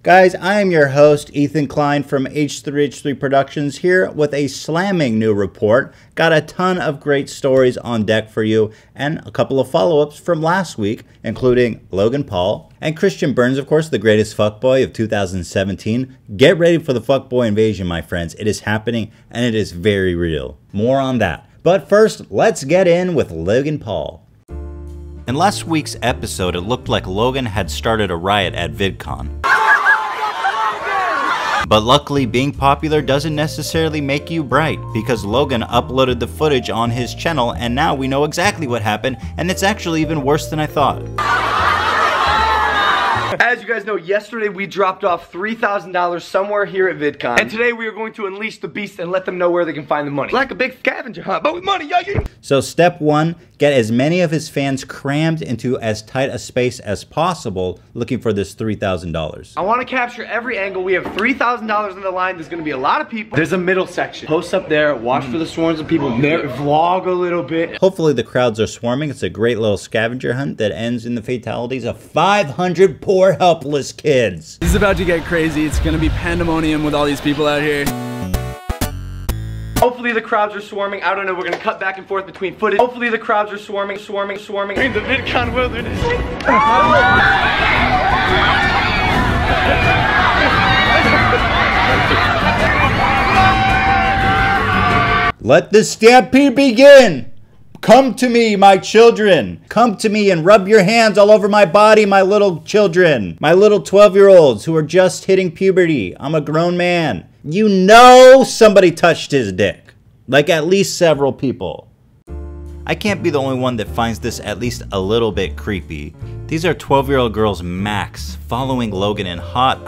Guys, I am your host, Ethan Klein from H3H3 Productions, here with a slamming new report. Got a ton of great stories on deck for you, and a couple of follow-ups from last week, including Logan Paul and Christian Burns, of course, the greatest fuckboy of 2017. Get ready for the fuckboy invasion, my friends. It is happening, and it is very real. More on that. But first, let's get in with Logan Paul. In last week's episode, it looked like Logan had started a riot at VidCon. But luckily, being popular doesn't necessarily make you bright, because Logan uploaded the footage on his channel and now we know exactly what happened, and it's actually even worse than I thought. As you guys know, yesterday we dropped off $3,000 somewhere here at VidCon. And today we are going to unleash the beast and let them know where they can find the money. Like a big scavenger hunt, but with money, yeah. So step one, get as many of his fans crammed into as tight a space as possible looking for this $3,000. I want to capture every angle. We have $3,000 on the line. There's going to be a lot of people. There's a middle section. Post up there, watch for the swarms of people. There, vlog a little bit. Hopefully the crowds are swarming. It's a great little scavenger hunt that ends in the fatalities of 500 poor helpless kids. This is about to get crazy. It's gonna be pandemonium with all these people out here. Hopefully the crowds are swarming. I don't know, we're gonna cut back and forth between footage. Hopefully the crowds are swarming. In the VidCon wilderness. Let the stampede begin! Come to me, my children. Come to me and rub your hands all over my body, my little children. My little 12-year-olds who are just hitting puberty. I'm a grown man. You know somebody touched his dick. Like at least several people. I can't be the only one that finds this at least a little bit creepy. These are 12-year-old girls max following Logan in hot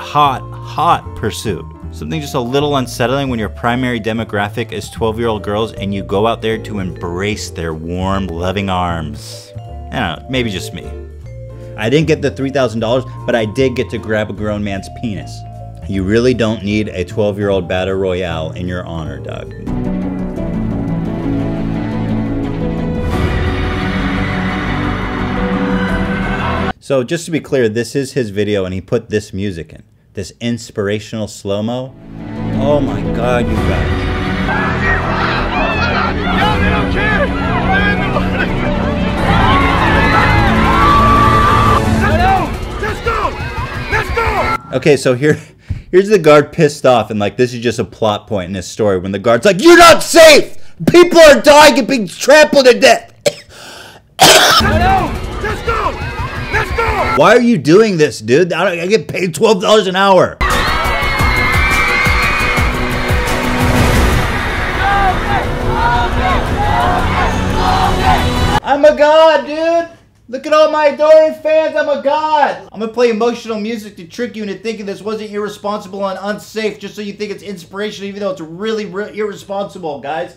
pursuit. Something just a little unsettling when your primary demographic is 12-year-old girls and you go out there to embrace their warm, loving arms. I don't know, maybe just me. I didn't get the $3,000, but I did get to grab a grown man's penis. You really don't need a 12-year-old battle royale in your honor, Doug. So just to be clear, this is his video and he put this music in. This inspirational slow-mo. Oh my God, you guys. They don't care. Let's go. Okay, so here's the guard pissed off, and like this is just a plot point in this story when the guard's like, "You're not safe! People are dying and being trampled to death!" Let's go! Why are you doing this, dude? I get paid $12 an hour. I'm a god, dude! Look at all my adoring fans, I'm a god! I'm gonna play emotional music to trick you into thinking this wasn't irresponsible and unsafe just so you think it's inspirational even though it's really irresponsible, guys.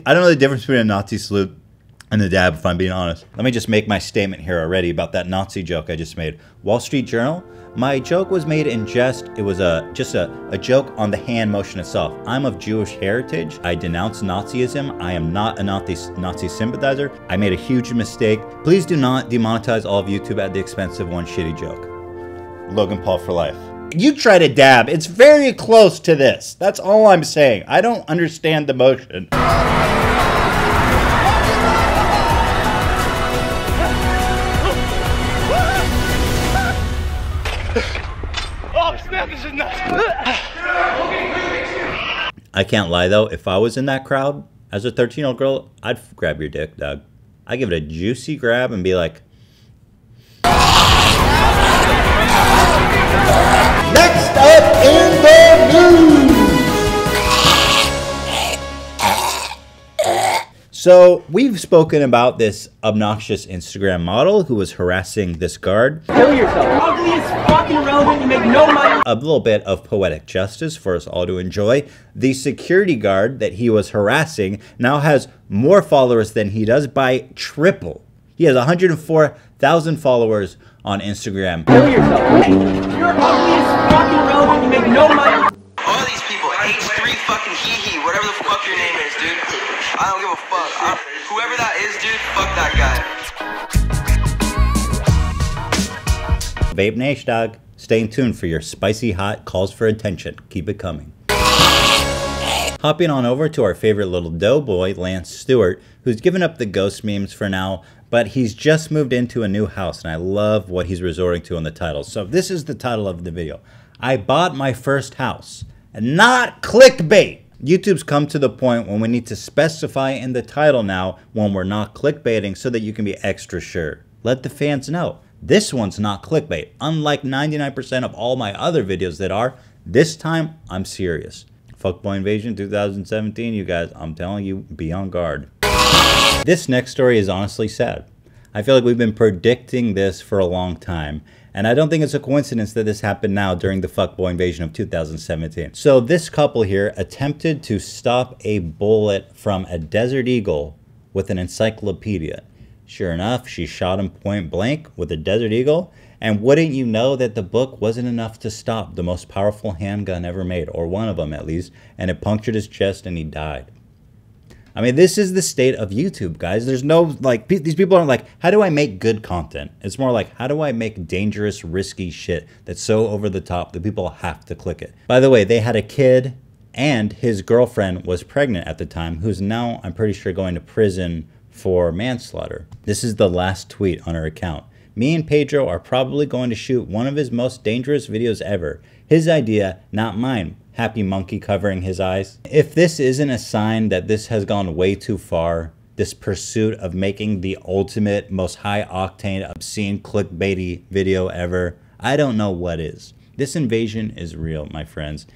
I don't know the difference between a Nazi salute and the dab, if I'm being honest. Let me just make my statement here already about that Nazi joke I just made. Wall Street Journal, my joke was made in jest. It was just a joke on the hand motion itself. I'm of Jewish heritage. I denounce Nazism. I am not a Nazi sympathizer. I made a huge mistake. Please do not demonetize all of YouTube at the expense of one shitty joke. Logan Paul for life. You try to dab. It's very close to this. That's all I'm saying. I don't understand the motion. Oh snap, this is nuts. I can't lie though, if I was in that crowd as a 13-year-old girl, I'd grab your dick, Doug. I'd give it a juicy grab and be like, next up in the news! So, we've spoken about this obnoxious Instagram model who was harassing this guard. Kill yourself. Ugly as fucking irrelevant, you make no money. A little bit of poetic justice for us all to enjoy. The security guard that he was harassing now has more followers than he does by triple. He has 104,000 followers on Instagram. Kill yourself. You're ugly as fucking irrelevant. You make no money. All these people, H3 fucking hee-hee, whatever the fuck your name is, dude. I don't give a fuck. Whoever that is, dude, fuck that guy. Vape Nation, dog. Stay tuned for your spicy hot calls for attention. Keep it coming. Hopping on over to our favorite little doughboy, Lance Stewart, who's given up the ghost memes for now, but he's just moved into a new house, and I love what he's resorting to in the title. So this is the title of the video. I bought my first house. Not clickbait. YouTube's come to the point when we need to specify in the title now when we're not clickbaiting so that you can be extra sure. Let the fans know. This one's not clickbait. Unlike 99% of all my other videos that are, this time I'm serious. Fuckboy Invasion 2017, you guys, I'm telling you, be on guard. This next story is honestly sad. I feel like we've been predicting this for a long time. And I don't think it's a coincidence that this happened now during the Fuckboy Invasion of 2017. So this couple here attempted to stop a bullet from a Desert Eagle with an encyclopedia. Sure enough, she shot him point blank with a Desert Eagle. And wouldn't you know that the book wasn't enough to stop the most powerful handgun ever made, or one of them at least, and it punctured his chest and he died. I mean, this is the state of YouTube, guys. There's no, like, these people aren't like, how do I make good content? It's more like, how do I make dangerous, risky shit that's so over the top that people have to click it? By the way, they had a kid, and his girlfriend was pregnant at the time, who's now, I'm pretty sure, going to prison for manslaughter. This is the last tweet on her account. Me and Pedro are probably going to shoot one of his most dangerous videos ever. His idea, not mine. Happy monkey covering his eyes. If this isn't a sign that this has gone way too far, this pursuit of making the ultimate, most high-octane, obscene, clickbaity video ever, I don't know what is. This invasion is real, my friends.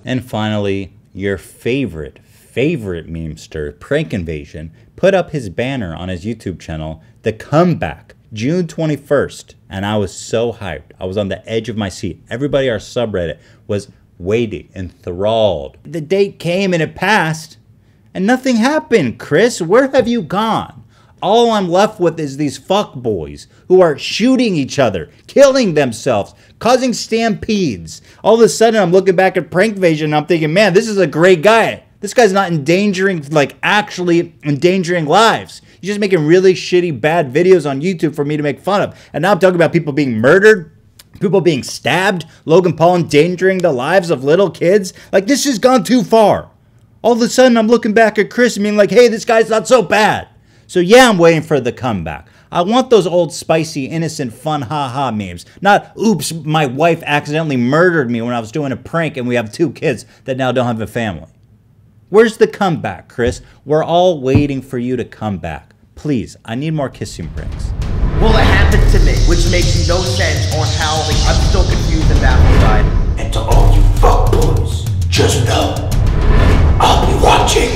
And finally, your favorite memester, Prank Invasion, put up his banner on his YouTube channel, The Comeback, June 21st, and I was so hyped. I was on the edge of my seat. Everybody on our subreddit was waiting, enthralled. The date came and it passed, and nothing happened. Chris, where have you gone? All I'm left with is these fuckboys who are shooting each other, killing themselves, causing stampedes. All of a sudden, I'm looking back at Prank Invasion and I'm thinking, man, this is a great guy. This guy's not endangering, like actually endangering lives. He's just making really shitty, bad videos on YouTube for me to make fun of. And now I'm talking about people being murdered, people being stabbed, Logan Paul endangering the lives of little kids. Like, this has gone too far. All of a sudden, I'm looking back at Chris and being like, hey, this guy's not so bad. So yeah, I'm waiting for the comeback. I want those old spicy, innocent, fun, ha-ha memes. Not, oops, my wife accidentally murdered me when I was doing a prank and we have 2 kids that now don't have a family. Where's the comeback, Chris? We're all waiting for you to come back. Please, I need more kissing pranks. Well, it happened to me, which makes no sense on how I'm still confused in that regard. And to all you fuckboys, just know, I'll be watching.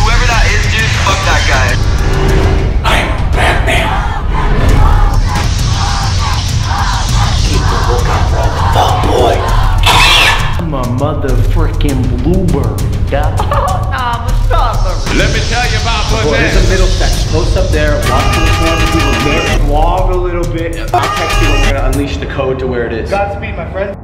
Whoever that is, dude, fuck that guy. I'm Batman. Keep a lookout for all the fuckboys. I'm a motherfucking bluebird, duh. Nah, but stop. Let me tell you about Well, there's a middle section. Close up there, walk to the corner, do a bit, walk a little bit. I'll text you when we're gonna unleash the code to where it is. Godspeed, my friend.